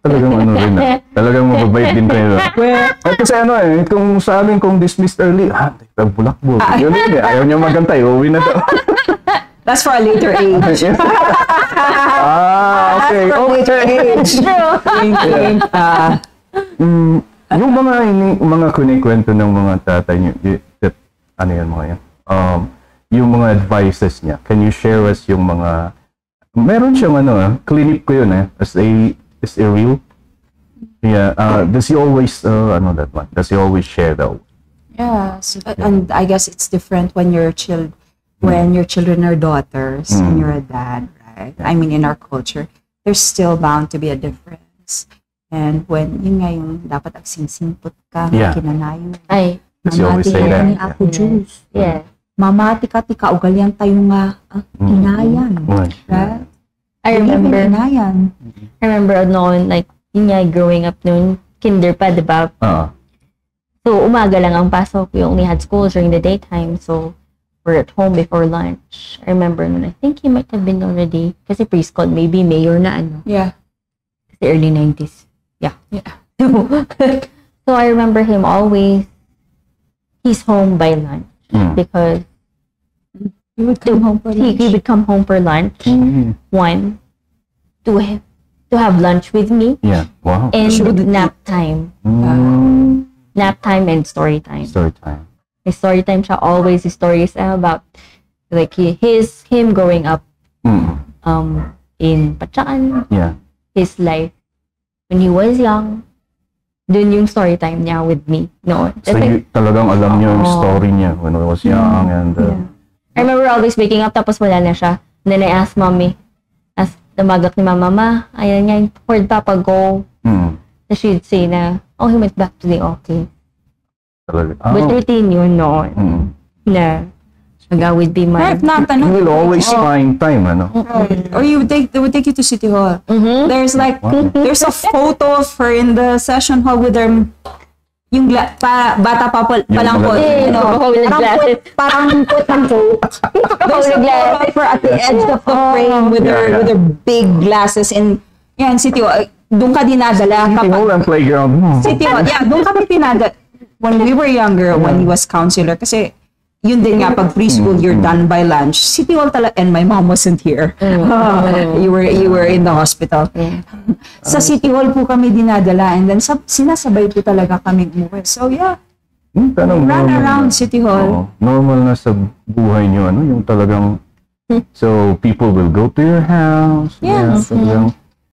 Talagang ano rin talagang mababait din kayo. At kasi ano kung sa amin kung dismissed early, bulakbol. Yun ayaw niya magantay, uwi na daw. That's for a later age. Okay. For later age. Yung mga kunikwento ng mga tatay niyo, ano yan mga yan? Yung mga advices niya, can you share us yung mga, meron siyang clinic ko yun as a real? Yeah, does he always, does he always share that? Yes, and I guess it's different when your children are daughters and you're a dad, right? I mean, in our culture, there's still bound to be a difference. And when yun nga yung dapat agsingsingput ka, kinanayon. Ay, mamati ka ni ako juice. Yeah. Mamati ka, tika ugalyang tayo nga inayan. Right? I remember noon, like, yun nga, growing up noon, kinder pa, diba? So, umaga lang ang pasok. We only had school during the daytime. So, we're at home before lunch. I remember noon, I think he might have been already, kasi preschool, maybe mayor na Yeah. Kasi early 90s. Yeah. So I remember him always, he's home by lunch because he would come home for lunch. He would come home for lunch. One, to have lunch with me. Yeah. Wow. And nap time. Nap time and story time. Story time. His story time siya always his stories about like him growing up in Pachaan. Yeah. His life when he was young. Dun yung story time niya with me noon. So talagang alam niyo yung story niya when I was young and I remember always waking up tapos wala na siya. And then I asked mommy, namagak ni mama, ayan nga, where'd papa go? So she'd say na, he went back to the office. But routine yun noon. Na, That would be my... If not, you will always find time, Or they would take you to City Hall. There's there's a photo of her in the session hall with her, yung bata pa lang po, parang put ang coat. There's a photo of her at the edge of the frame with her big glasses in City Hall. Doon ka dinadala. City Hall and playground. City Hall, doon kami dinadala. When we were younger, when he was counselor, kasi yun din nga, pag preschool, you're done by lunch. City Hall talaga, and my mom wasn't here. You were in the hospital. Sa City Hall po kami dinadala, and then sinasabay po talaga kami umuwi. So yeah, run around City Hall. Normal na sa buhay niyo, yung talagang, so people will go to your house. Yes.